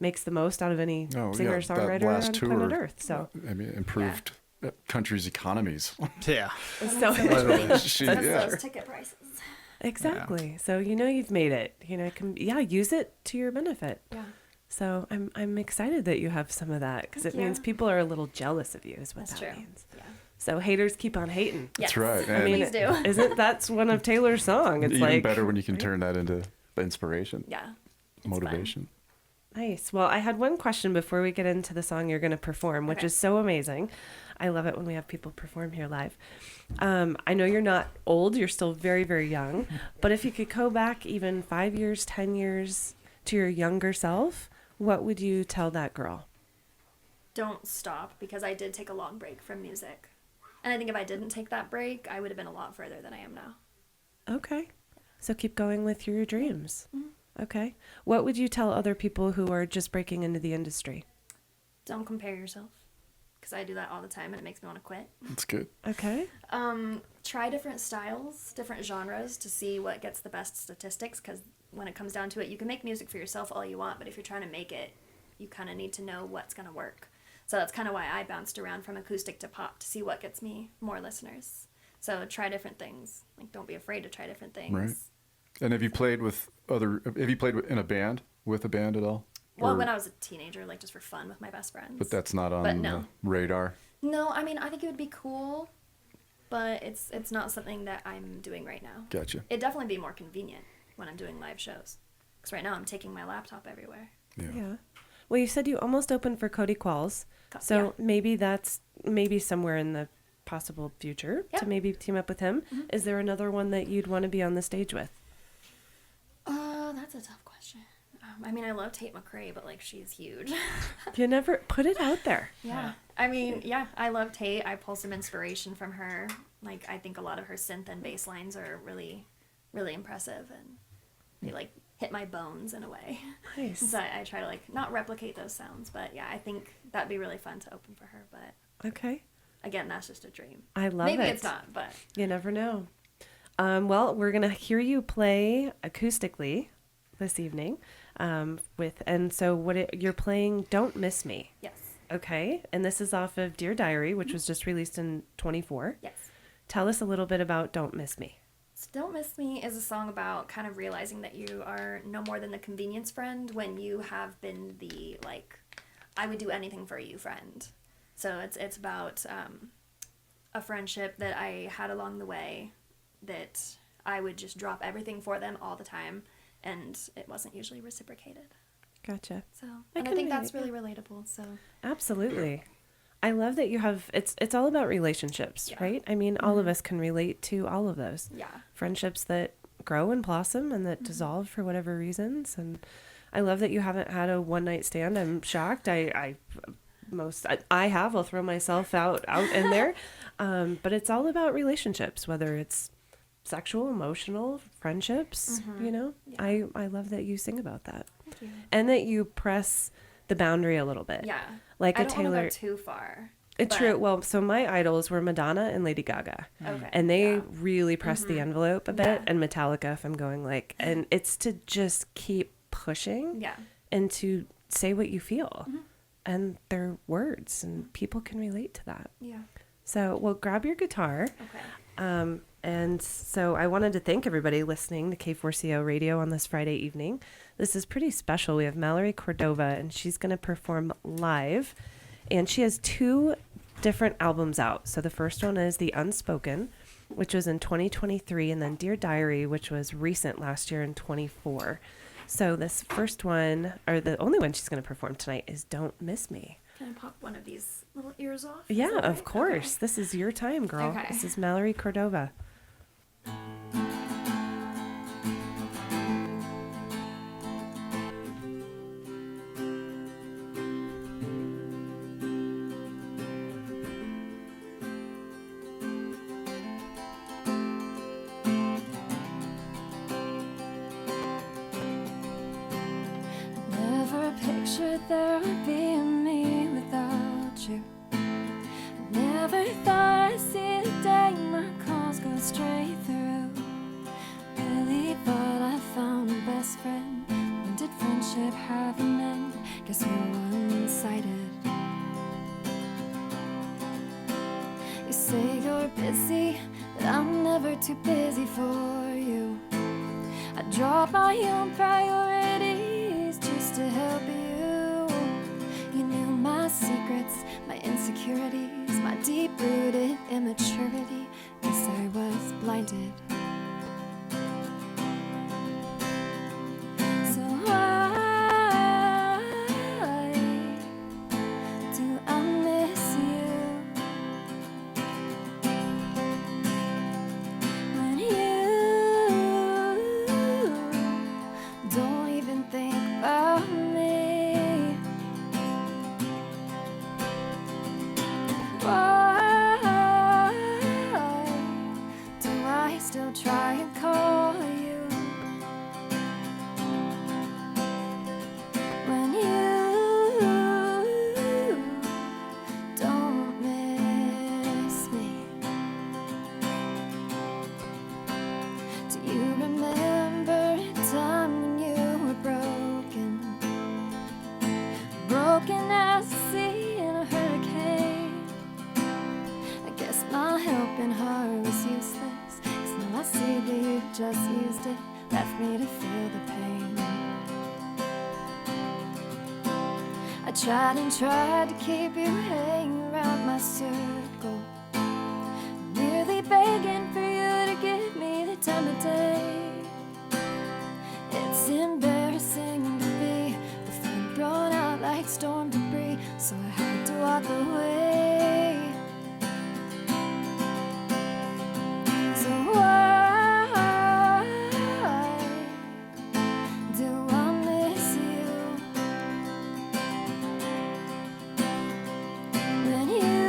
makes the most out of any singer-songwriter on planet Earth. So, improved countries' economies. Yeah. So those ticket prices. Exactly. Yeah. So you've made it. Use it to your benefit. Yeah. So I'm excited that you have some of that, because it means people are a little jealous of you, is what that means. Yeah. So haters keep on hating. Yes. That's right. Please do. That's one of Taylor's songs? It's even better when you can turn that into inspiration. Yeah. Motivation. Fun. Nice. Well, I had one question before we get into the song you're going to perform, which is so amazing. I love it when we have people perform here live. I know you're not old. You're still very, very young. But if you could go back even 5 years, 10 years to your younger self, what would you tell that girl? Don't stop, because I did take a long break from music. And I think if I didn't take that break, I would have been a lot further than I am now. Okay. So keep going with your dreams. Mm-hmm. Okay. What would you tell other people who are just breaking into the industry? Don't compare yourself, because I do that all the time and it makes me want to quit. That's good. Okay. Try different styles, different genres to see what gets the best statistics, because when it comes down to it, you can make music for yourself all you want, but if you're trying to make it, you kind of need to know what's going to work. So that's kind of why I bounced around from acoustic to pop, to see what gets me more listeners. So try different things. Like, don't be afraid to try different things. Right. And have you played in a band, with a band at all? Well, when I was a teenager, like just for fun with my best friends. But that's not on the radar? No, I think it would be cool, but it's not something that I'm doing right now. Gotcha. It'd definitely be more convenient when I'm doing live shows. Because right now I'm taking my laptop everywhere. Yeah. Well, you said you almost opened for Cody Qualls. So maybe that's somewhere in the possible future to maybe team up with him. Mm-hmm. Is there another one that you'd want to be on the stage with? That's a tough question. I love Tate McRae, but like, she's huge. You never put it out there. Yeah. I love Tate. I pull some inspiration from her. Like, I think a lot of her synth and bass lines are really, really impressive, and they like hit my bones in a way. Nice. So I try to like not replicate those sounds, but yeah, I think that'd be really fun to open for her. But okay. Again, that's just a dream. I love it. Maybe it's not, but you never know. Well, we're gonna hear you play acoustically this evening. You're playing "Don't Miss Me." Yes. Okay, and this is off of Dear Diary, which was just released in 24. Yes. Tell us a little bit about "Don't Miss Me." So "Don't Miss Me" is a song about kind of realizing that you are no more than the convenience friend when you have been the like, I would do anything for you friend. So it's about a friendship that I had along the way that I would just drop everything for them all the time, and it wasn't usually reciprocated. Gotcha. So, and I think that's really relatable. So, Absolutely. I love that you have, it's all about relationships, right? I mean, all of us can relate to all of those. yeah. Friendships that grow and blossom and that dissolve for whatever reasons. And I love that you haven't had a one night stand. I'm shocked. I have, I'll throw myself out in there. But it's all about relationships, whether it's sexual, emotional, friendships, you know. Yeah. I love that you sing about that. Thank you. And that you press the boundary a little bit. Yeah. Like I a don't want to Taylor. go too far. It's but- true. Well, so my idols were Madonna and Lady Gaga. Okay. And they yeah. really press the envelope a bit. Yeah. And Metallica, if I'm going like, and it's to just keep pushing Yeah. and to say what you feel. And they're words, and people can relate to that. Yeah. So, well, grab your guitar. Okay. And so I wanted to thank everybody listening to K4CO Radio on this Friday evening. This is pretty special. We have Mallorie Cordova, and she's going to perform live. And she has 2 different albums out. So the first one is The Unspoken, which was in 2023, and then Dear Diary, which was recent last year in 24. So this first one, or the only one she's going to perform tonight, is Don't Miss Me. Can I pop one of these little ears off? Is Yeah, that of right? course. This is your time, girl. Okay. This is Mallorie Cordova. Never pictured there would be a me without you. Never thought I'd see the day my calls go straight through. Really thought I found a best friend. When did friendship have an end? Guess we're one-sided. You say you're busy, but I'm never too busy for you. I drop my own priorities just to help you. You knew my secrets, my insecurities, my deep-rooted immaturity. Guess I was blinded. So why do I miss you when you don't even think about me? Why do I still try and call you when you don't miss me? Do you remember a time when you were broken? Broken as the sea in a hurricane. I guess my helping heart was useless, 'cause now I see that you just used it, left me to feel the pain. I tried to keep you hanging around my circle, nearly begging for you to give me the time of day. It's embarrassing to be the friend thrown out like storm debris, so I had to walk away. So why do I miss you when you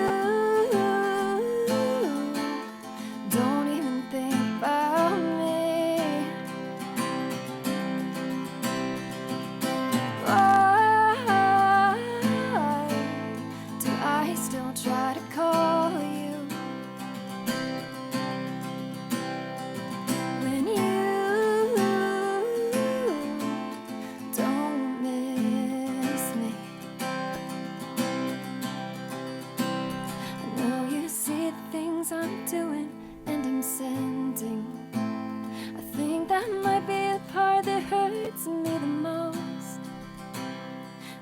don't even think about me? Why do I still try to call you when you don't miss me? I know you see the things I'm doing and I'm sending. I think that might be the part that hurts me the most.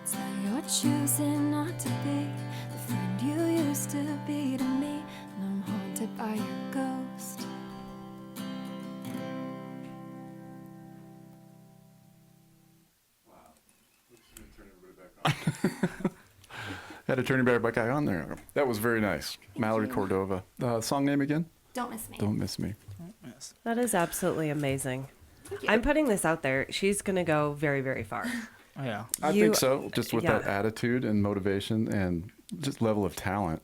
It's that you're choosing not to be the friend you used to be to me, and I'm haunted by your ghost. Had to turn your back on there. That was very nice. Mallorie Cordova. Song name again? Don't Miss Me. Don't Miss Me. Yes. That is absolutely amazing. Thank you. I'm putting this out there. She's going to go very, very far. Yeah. I You- think so. Just with yeah. that attitude and motivation and just level of talent.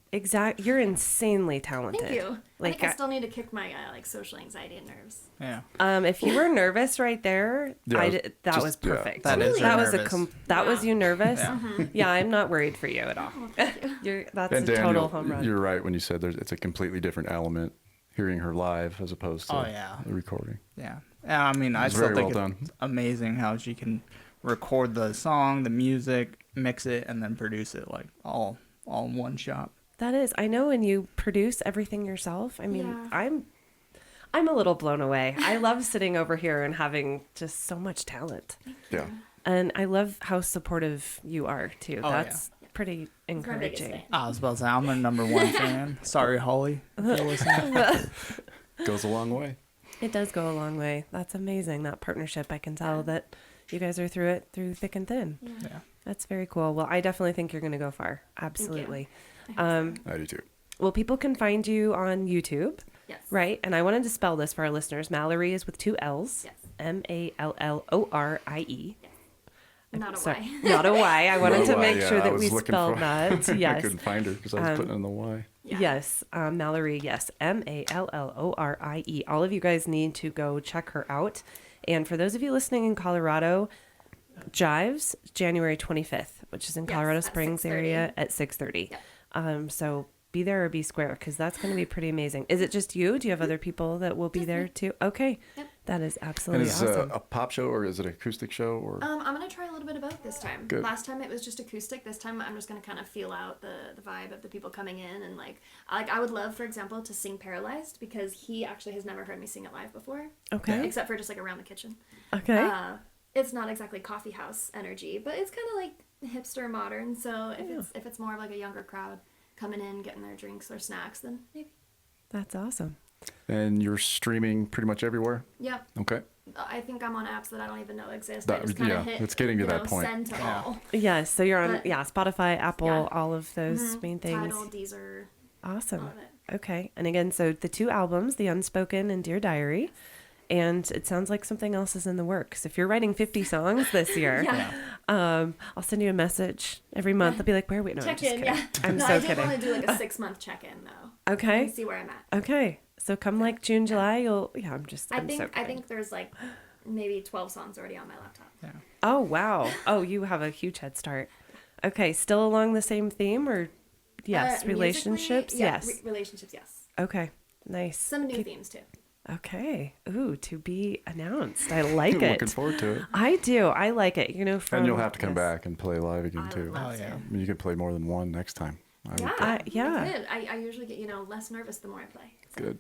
You're insanely talented. Thank you. Like, I think I still need to kick my like social anxiety and nerves. Yeah. if you were nervous right there, Yeah, that just- was yeah. perfect. That is that her was nervous. that was you nervous. Yeah. Yeah, I'm not worried for you at all. That's And a Daniel, total home run. you're right when you said it's a completely different element hearing her live as opposed to Oh, yeah. the recording. Yeah. I mean, I It's still very think well it's done. amazing how she can record the song, the music, mix it, and then produce it like all in one shot. That is, I know when you produce everything yourself. I mean, Yeah. I'm a little blown away. I love sitting over here and having just so much talent, Yeah. and I love how supportive you are too. Oh, That's pretty It's my biggest encouraging. fan. I was about to say, I'm a number one fan. Sorry, Holly, if you're listening. Goes a long way. It does go a long way. That's amazing. That partnership, I can tell that you guys are through thick and thin. Yeah. That's very cool. Well, I definitely think you're going to go far. Absolutely. I do too. Well, people can find you on YouTube, Yes. right? And I wanted to spell this for our listeners. Mallorie is with 2 L's. Yes. Mallorie. Yes. Not a Sorry, Y. not a Y. I wanted Not a to Y, make yeah, sure I that was we looking spelled for- that. I Yes. couldn't find her because I was putting in the Y. Yeah. Yes, Mallorie, yes, Mallorie. All of you guys need to go check her out. And for those of you listening in Colorado, Jives, January 25th, which is in Yes, Colorado at Springs 6:30. area at 6:30. Yep. So be there or be square because that's going to be pretty amazing. Is it just you? Do you have other people that will be Just there me. too? Okay. Yep. That is And absolutely is awesome. a pop show or is it an acoustic show or? I'm gonna try a little bit of both this time. Good. Last time it was just acoustic. This time I'm just gonna kind of feel out the vibe of the people coming in and like I would love, for example, to sing Paralyzed because he actually has never heard me sing it live before, Okay. except for just like around the kitchen. Okay. It's not exactly coffee house energy, but it's kind of like hipster modern. So if it's more of like a younger crowd coming in, getting their drinks or snacks, then maybe. That's awesome. And you're streaming pretty much everywhere? Yeah. Okay. I think I'm on apps that I don't even know exist. I That- just kind yeah, of hit. it's getting to that point. Send to Yeah. all. Yes. So you're on, But- Spotify, Apple, Yeah. all of those Mhm. main things. Tidal, Deezer, Awesome. all of it. Okay. And again, so the 2 albums, The Unspoken and Dear Diary. And it sounds like something else is in the works. If you're writing 50 songs this year, Yeah. I'll send you a message every month. I'll be like, where are we? No, I'm Check just in, kidding. yeah. I'm no, so I did kidding. want to do like a 6-month check-in though. Okay. And see where I'm at. Okay. So come like June, July, I'm I I'm think so I kidding. think there's like maybe 12 songs already on my laptop. Oh, wow. Oh, you have a huge head start. Okay. Still along the same theme or yes, Musically, relationships? yeah, Yes. Relationships, yes. Okay. Nice. Some new themes too. Okay. Ooh, to be announced. I like Looking it. forward to it. I do. I like it. From And you'll have to come yes. back and play live again I too. would love Oh, yeah. to. I mean, you can play more than one next time. I would Yeah, think. yeah. Good. I usually get less nervous the more I play. So. Good.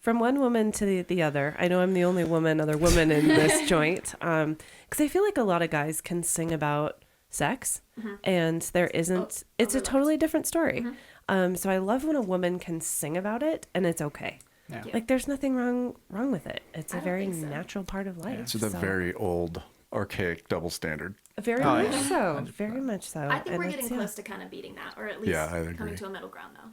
From one woman to the other. I know I'm the only other woman in this joint. Because I feel like a lot of guys can sing about sex, and there isn't. It's a overlaps. totally different story. So I love when a woman can sing about it, and it's okay. Yeah. Yeah. Like there's nothing wrong with it. It's I a don't very think so. natural part of life. It's a so- very old, archaic double standard. very Oh, much yeah. so. Very much so. I think And we're it's- getting close to kind of beating that, or at least Yeah, I coming agree. to a middle ground though.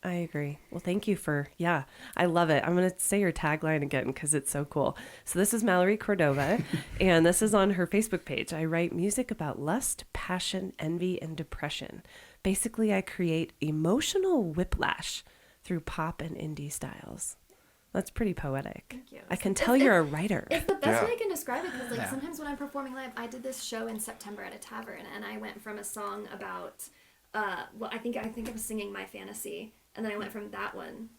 I agree. Well, thank you for, I love it. I'm going to say your tagline again because it's so cool. So this is Mallorie Cordova, and this is on her Facebook page. I write music about lust, passion, envy, and depression. Basically, I create emotional whiplash through pop and indie styles. That's pretty poetic. Thank you. I can tell you're a writer. It's the best Yeah. way I can describe it because like Yeah. sometimes when I'm performing live, I did this show in September at a tavern, and I went from a song about, I think I was singing My Fantasy, and then I went from that one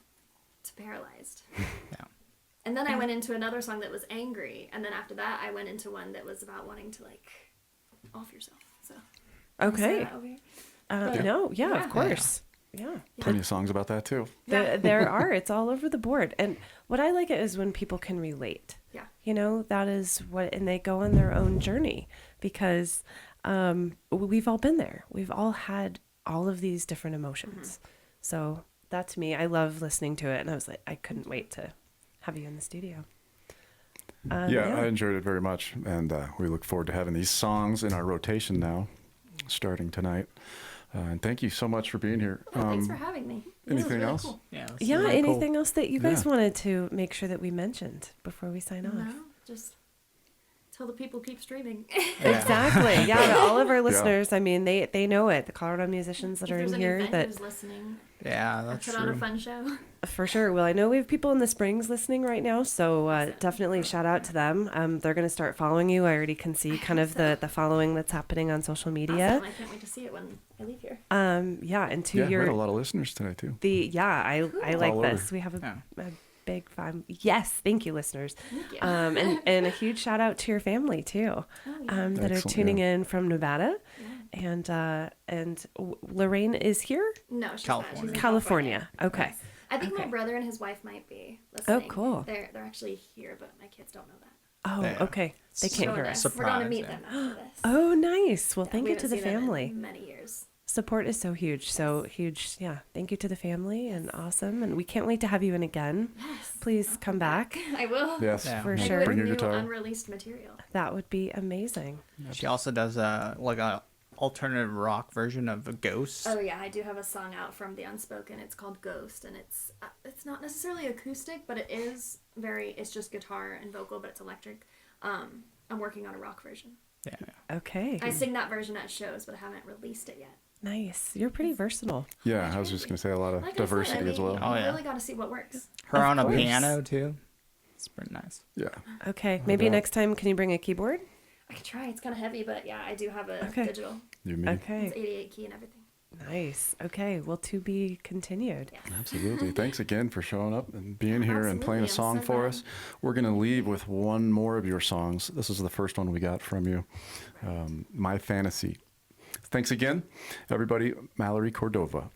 to Paralyzed. Yeah. And then I went into another song that was angry, and then after that I went into one that was about wanting to like off yourself. So can I say Okay. that over here? No, yeah, Yeah. of course. Yeah. Plenty of songs about that too. There are. It's all over the board. And what I like it is when people can relate. Yeah. That is what, and they go on their own journey because we've all been there. We've all had all of these different emotions. So that to me. I love listening to it, and I was like, I couldn't wait to have you in the studio. Yeah, I enjoyed it very much, and we look forward to having these songs in our rotation now, starting tonight. And thank you so much for being here. Thanks for having me. This was Anything really else? cool. Yeah. Yeah, really cool. anything else that you guys Yeah. wanted to make sure that we mentioned before we sign off? No, just tell the people keep streaming. Exactly. Yeah, to all of our listeners, I mean, they know it. The Colorado musicians that if are there's in any here that venues listening, Yeah, or that's put on a true. fun show. for sure. Well, I know we have people in the Springs listening right now, so definitely shout out to them. They're going to start following you. I already can see kind of the following that's happening on social media. Awesome. I can't wait to see it when I leave here. Yeah, and to Yeah, we had a your lot of listeners tonight too. I like All this. over. We have Yeah. a big fan. Yes, thank you, listeners. Thank you. And a huge shout out to your family too, Oh, yeah. that are Excellent, tuning yeah. in from Nevada, and Lorraine is here, No, she's California. not. She's in California. Okay. Yes. I think Okay. my brother and his wife might be listening. cool. They're actually here, but my kids don't know that. Oh, Yeah. okay. They can't Join hear us. us. We're going to Surprise, meet yeah. them after this. Oh, nice. Well, Yeah, thank we you to the haven't seen them family. in many years. Support is so huge. So huge. Yeah. Thank you to the family and awesome. And we can't wait to have you in again. Yes. Please come back. I will. Yes, Yeah. For Maybe sure. with Bring your new guitar. unreleased material. That would be amazing. She also does a alternative rock version of a Ghost. Oh yeah, I do have a song out from the Unspoken. It's called Ghost, and it's not necessarily acoustic, but it's just guitar and vocal, but it's electric. I'm working on a rock version. Yeah. Okay. I sing that version at shows, but I haven't released it yet. Nice. You're pretty versatile. Yeah, I was just going to say a lot of Like diversity I said, I as mean, well. Oh, you yeah. really got to see what works. Her Of on a course. piano too. It's pretty nice. Yeah. Okay. Maybe doubt. next time, can you bring a keyboard? I could try. It's kind of heavy, but yeah, I do have a Okay. digital. You mean? Okay. It's 88 key and everything. Nice. Okay. Well, to be continued. Yeah. Absolutely. Thanks again for showing up and being here and playing a Absolutely. song I'm so for glad. us. We're going to leave with one more of your songs. This is the first one we got from you, My Fantasy. Thanks again, everybody. Mallorie Cordova.